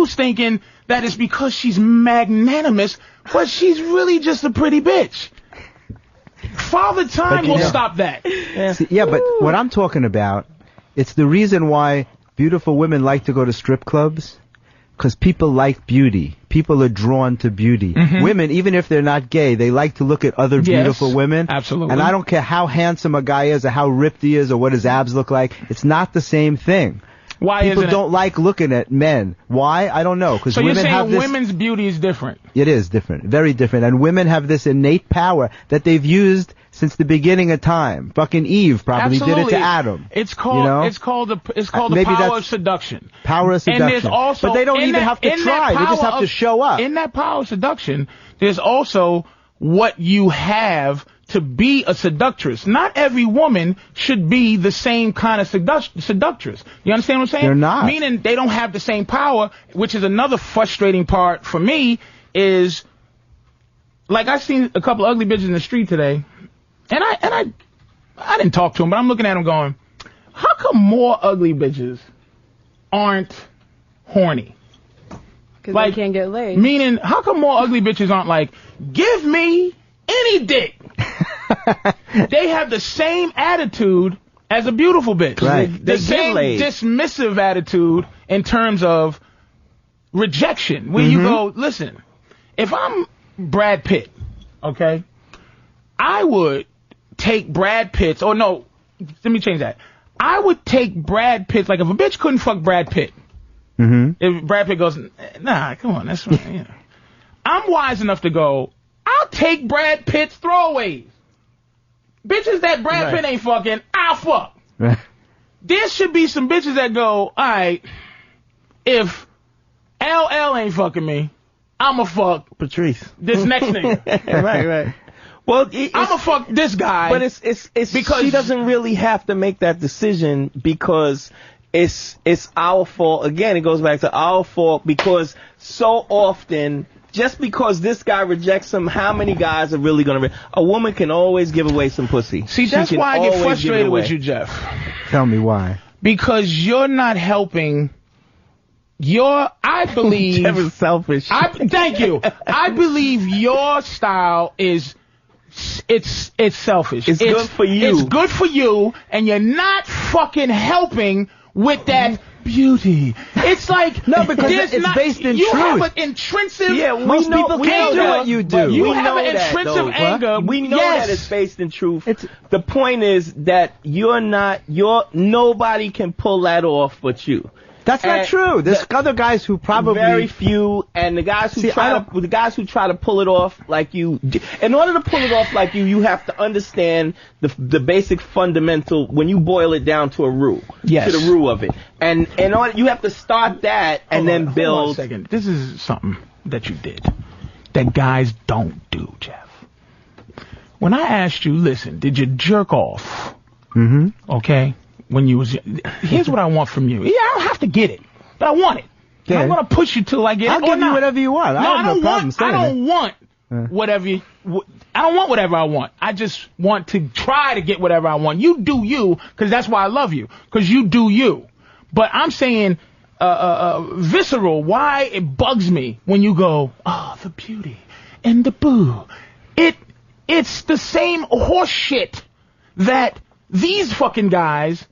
girls thinking that it's because she's magnanimous, but she's really just a pretty bitch. Father Time will stop that. Yeah, but what I'm talking about, it's the reason why beautiful women like to go to strip clubs. Because people like beauty. People are drawn to beauty. Women, even if they're not gay, they like to look at other beautiful women. Absolutely. And I don't care how handsome a guy is or how ripped he is or what his abs look like. It's not the same thing. Why People isn't don't like looking at men. Why? I don't know. Because so women you're saying have this, women's beauty is different? It is different. Very different. And women have this innate power that they've used since the beginning of time. Fucking Eve probably did it to Adam. It's called it's called the power of seduction. Power of seduction. And there's also, but they don't even have to try. They just have to show up. In that power of seduction, there's also what you have to be a seductress. Not every woman should be the same kind of seductress. You understand what I'm saying? They're not. Meaning they don't have the same power, which is another frustrating part for me is, like, I seen a couple of ugly bitches in the street today, and I didn't talk to them, but I'm looking at them going, how come more ugly bitches aren't horny? Because they can't get laid. Meaning, how come more ugly bitches aren't like, give me any dick? They have the same attitude as a beautiful bitch. Right. The same dismissive attitude in terms of rejection. Where you go, listen, if I'm Brad Pitt, okay, I would take Brad Pitt's, or no, let me change that. I would take Brad Pitt's, like if a bitch couldn't fuck Brad Pitt, if Brad Pitt goes, nah, come on, that's right, yeah. I'm wise enough to go, I'll take Brad Pitt's throwaways. Bitches that Brad Pitt ain't fucking, I'll fuck. There should be some bitches that go, alright, if LL ain't fucking me, I'ma fuck Patrice. this next nigga. Right. Well, I'ma fuck this guy. But it's because she doesn't really have to make that decision because it's our fault. Again, it goes back to our fault because so often, just because this guy rejects him, how many guys are really going to... A woman can always give away some pussy. See, that's why I get frustrated with you, Jeff. Tell me why. Because you're not helping... I believe... Jeff is selfish. Thank you. I believe your style is... It's selfish. It's good for you. It's good for you, and you're not fucking helping with that beauty. It's like no, because it's based in you truth. You have an intrinsic. Yeah, most people can't do what you do. You have an intrinsic anger. We know that it's based in truth. The point is that nobody can pull that off but you. That's not true. There's other guys who probably very few, and the guys who try to pull it off like you. In order to pull it off like you have to understand the basic fundamental. When you boil it down to a roux, to the roux of it, and in order you have to start that and then build. Hold on a second. This is something that you did that guys don't do, Jeff. When I asked you, listen, did you jerk off? Okay. When you was, here's what I want from you. Yeah, I don't have to get it, but I want it. Yeah. I'm gonna push you till I get it. I'll give you whatever you want. I have no problem saying it. I don't want whatever I want. I just want to try to get whatever I want. You do you, because that's why I love you, because you do you. But I'm saying, visceral. Why it bugs me when you go, oh, the beauty and the boo. It's the same horse shit that these fucking guys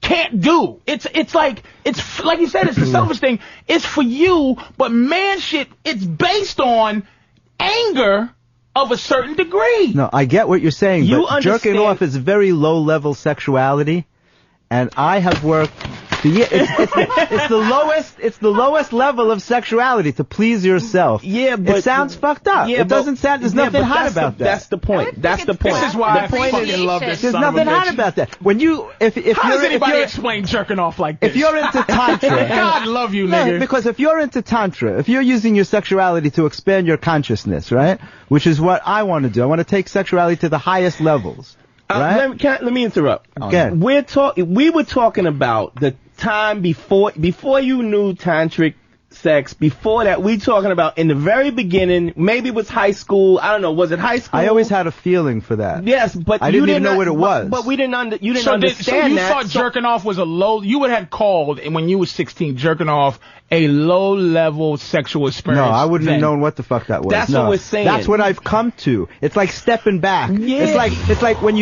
can't do. It's like you said, it's the selfish thing. It's for you, but man shit, it's based on anger of a certain degree. No, I get what you're saying, but jerking off is very low level sexuality, and I have worked it's the lowest level of sexuality to please yourself. Yeah, but it sounds fucked up. Yeah, it doesn't sound. There's nothing hot about that. That's the point. That's the point. This is why I fucking love this. There's nothing hot about that. When you, how does anybody explain jerking off like this? If you're into tantra, God love you, nigga. No, because if you're into tantra, if you're using your sexuality to expand your consciousness, right, which is what I want to do. I want to take sexuality to the highest levels. Right? Let me interrupt. Okay. We were talking about the time before you knew tantric sex. Before that, we talking about in the very beginning, maybe it was high school. I don't know. Was it high school? I always had a feeling for that. Yes, but I didn't even know what it was. But we didn't. You didn't So understand you that. thought jerking off was a low. You would have called, and when you were 16, jerking off a low-level sexual experience. No, I wouldn't then. have known what the fuck that was. That's no. what we're saying. That's what I've come to. It's like stepping back. Yeah. It's like when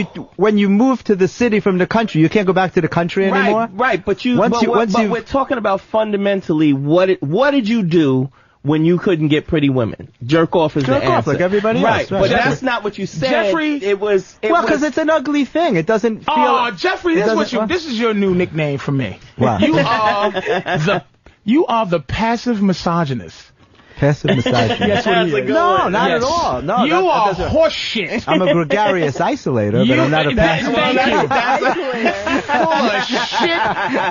you move to the city from the country, you can't go back to the country anymore. Right. But Once we're talking about fundamentally what did you do when you couldn't get pretty women? Jerk off is the answer. Like everybody else. Right, but that's not what you said. Jeffrey, because it's an ugly thing. It doesn't feel. Oh, Jeffrey, this is your new nickname for me. Wow. You are the passive misogynist. Passive misogynist. Yes, what he is. No, not at all. No, you are horseshit. I'm a gregarious isolator, but I'm not a passive.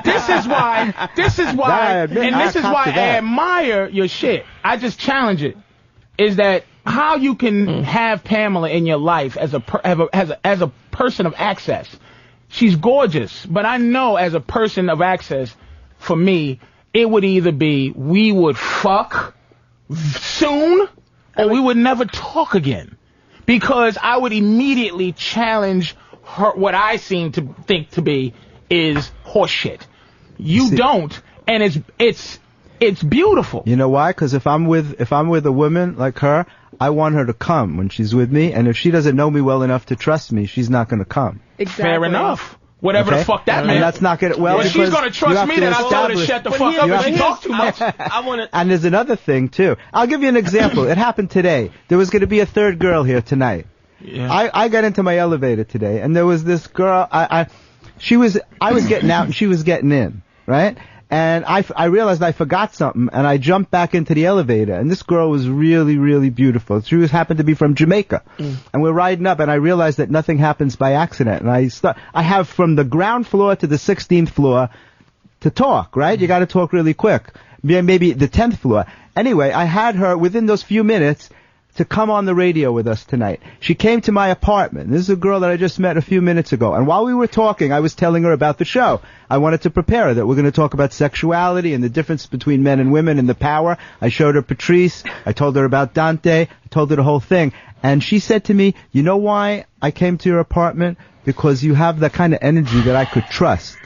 This is why, this is why I admire your shit. I just challenge it. Is that how you can have Pamela in your life as a person of access? She's gorgeous, but I know as a person of access, for me, it would either be we would fuck soon or we would never talk again, because I would immediately challenge her. What I seem to think to be is horseshit. You don't, and it's beautiful. You know why? Because if I'm with a woman like her, I want her to come when she's with me, and if she doesn't know me well enough to trust me, she's not going to come. Exactly. Fair enough. Whatever the fuck that meant. And that's not gonna. Well, she's gonna trust me, then I tell her to shut the fuck up if she talks too much. And there's another thing too. I'll give you an example. It happened today. There was gonna be a third girl here tonight. Yeah. I got into my elevator today, and there was this girl. I was getting out, and she was getting in, right? And I realized I forgot something, and I jumped back into the elevator, and this girl was really, really beautiful. She happened to be from Jamaica. And we're riding up, and I realized that nothing happens by accident. And I have from the ground floor to the 16th floor to talk, right? You gotta talk really quick. Maybe the 10th floor. Anyway, I had her within those few minutes to come on the radio with us tonight. She came to my apartment. This is a girl that I just met a few minutes ago. And while we were talking, I was telling her about the show. I wanted to prepare her that we're going to talk about sexuality and the difference between men and women and the power. I showed her Patrice. I told her about Dante. I told her the whole thing. And she said to me, you know why I came to your apartment? Because you have the kind of energy that I could trust.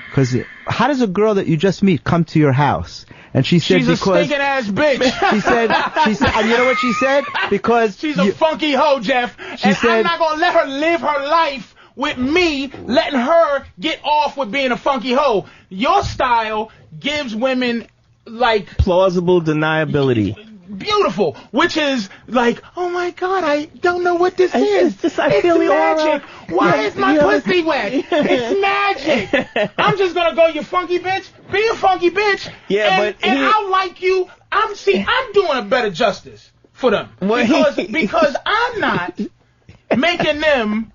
Because how does a girl that you just meet come to your house? And she said she's a stinking ass bitch. She said, and you know what she said? Because she's a funky hoe, Jeff. I'm not gonna let her live her life with me, letting her get off with being a funky hoe. Your style gives women like plausible deniability. Beautiful, which is like, oh my God, I don't know what this is. It's just, I feel magic. Why is my pussy wet? It's magic. I'm just gonna go, you funky bitch. Be a funky bitch. Yeah, and I like you. I'm doing a better justice for them because I'm not making them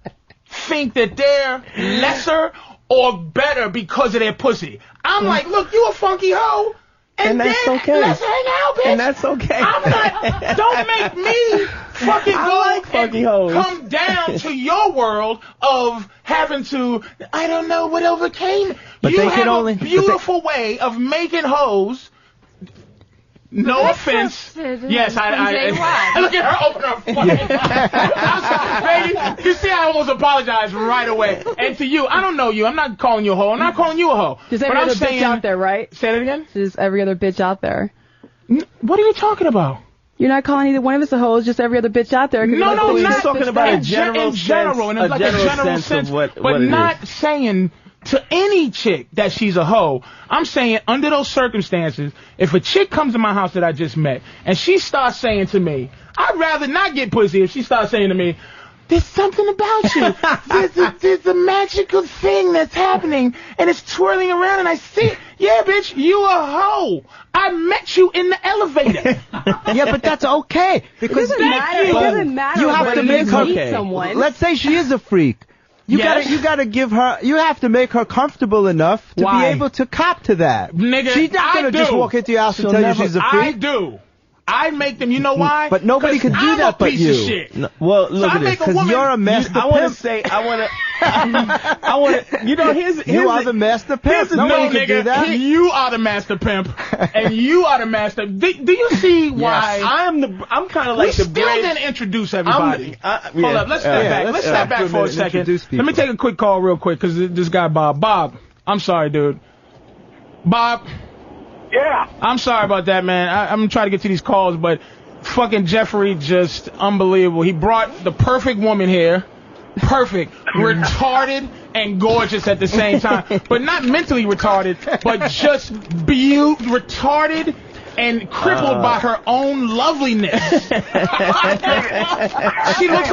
think that they're lesser or better because of their pussy. I'm like, look, you a funky hoe. And that's then, okay. Let's hang out, bitch. And that's okay. I'm not. Don't make me fucking come down to your world of having to. I don't know what overcame. But you they have can a beautiful way of making hoes. No offense. Yes, I look at her open her fucking. Baby, you see, I almost apologized right away. And to you, I don't know you. I'm not calling you a hoe. I'm not calling you a hoe. Just every other bitch out there, right? Say that again? Just every other bitch out there. What are you talking about? You're not calling either one of us a hoe, just every other bitch out there. No, I'm not talking about a general sense, but not saying to any chick that she's a hoe. I'm saying under those circumstances, if a chick comes to my house that I just met and she starts saying to me, I'd rather not get pussy if she starts saying to me, there's something about you. There's a magical thing that's happening and it's twirling around and I see it. Yeah, bitch, you a hoe. I met you in the elevator. Yeah, but that's okay. Because it doesn't matter. You have to make her someone. Let's say she is a freak. You gotta give her. You have to make her comfortable enough to be able to cop to that. Nigga, she's not gonna just walk into your house and tell you she's a freak. I do. I make them. You know why? But nobody can do that but you. Of shit. No, well, look at this. Because you're a master pimp. I I want to, You are the master pimp. Nobody can do that. You are the master pimp, and you are the master. Do you see why? I'm kind of like we the still bridge. didn't introduce everybody. Hold up, let's step back. let's Let's step back for a second. introduce Let me people. take a quick call real quick because this guy Bob, I'm sorry, dude. Bob. Yeah. I'm sorry about that, man. I'm trying to get to these calls, but fucking Jeffrey, just unbelievable. He brought the perfect woman here. Perfect. Retarded and gorgeous at the same time. But not mentally retarded, but just retarded and crippled by her own loveliness. She looks like